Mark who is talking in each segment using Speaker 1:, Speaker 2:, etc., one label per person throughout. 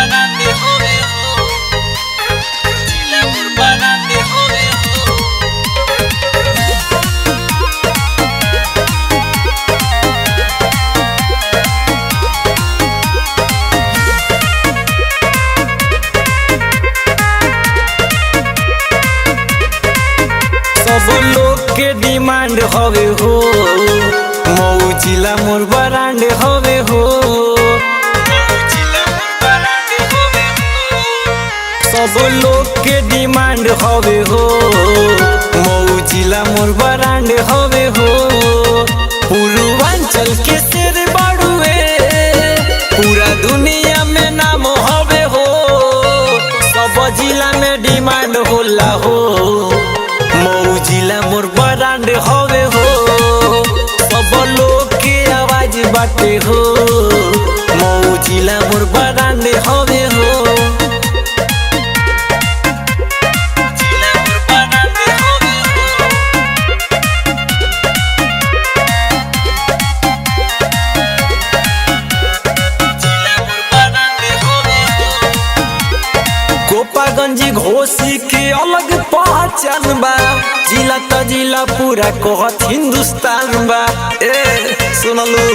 Speaker 1: बनाने होवे हो, जिला मोर बनाने होवे हो। सब लोग के डिमांड हवे हो, मऊ जिला मोर ब्रांड हवे हो, सब लोग के डिमांड हवे हो, मऊ जिला मोर ब्रांड हवे हो। पूर्वांचल के शेर बाड़ुए, पूरा दुनिया में नाम हवे हो, सब जिला में डिमांड होला हो, मऊ जिला मोर ब्रांड हवे हो। सब लोग के आवाज बाटे हो, मऊ जिला मोर ब्रांड हवे हो। जिला मोर ब्रांड हवे हो, जिला मोर ब्रांड हवे हो। गोपागंज घोसी के अलग पहचान बा, जिला त जिला पूरा कहत हिंदुस्तान बा। ए सुनलू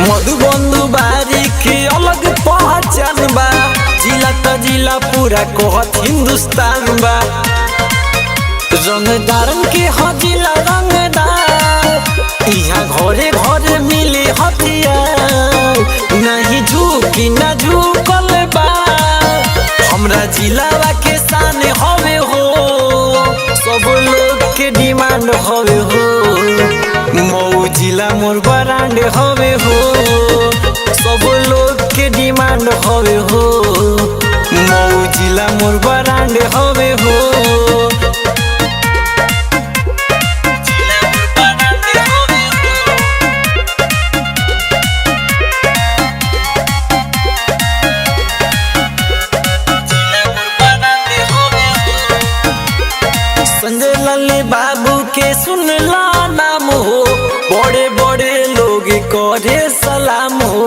Speaker 1: मधुबंधु बारी के अलग पहचान बा, जिला त जिला पूरा कहत हिंदुस्तान बा। रंगदारन के ह जिला रंगदार, यहाँ घरे घरे मिले हथियार, नहीं झुकी न झुकल बा, हमरा जिलावा के शान हवे हो, सब लोग के डिमांड हवे हो, मऊ जिला मोर ब्रांड हवे हो। सब लोग के डिमांड हवे हो, मऊ जिला मोर ब्रांड हवे हो। जिला मोर ब्रांड हवे हो, जिला मोर ब्रांड हवे हो। संजय लाल बाबू के सुनला नाम हो, बड़े बड़े लोग करे सलाम हो।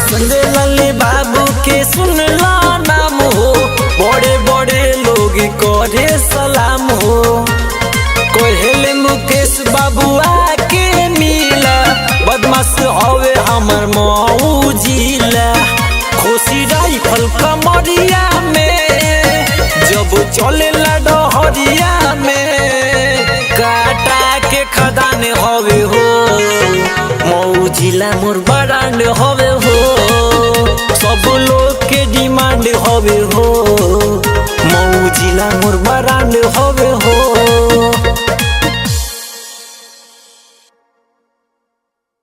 Speaker 1: संजय लाल बाबू के सुनला नाम हो, बड़े बड़े लोग करे सलाम हो। कोहेले मुकेश बाबू आके मिला, बदमाश हवे हमर मऊ जिला। खुशी राइफल कमरिया में, जब चले डहरिया में, काटा के खदान हवे हो, मऊ जिला मोर ब्रांड हवे हो। सब लोग के डिमांड हवे हो,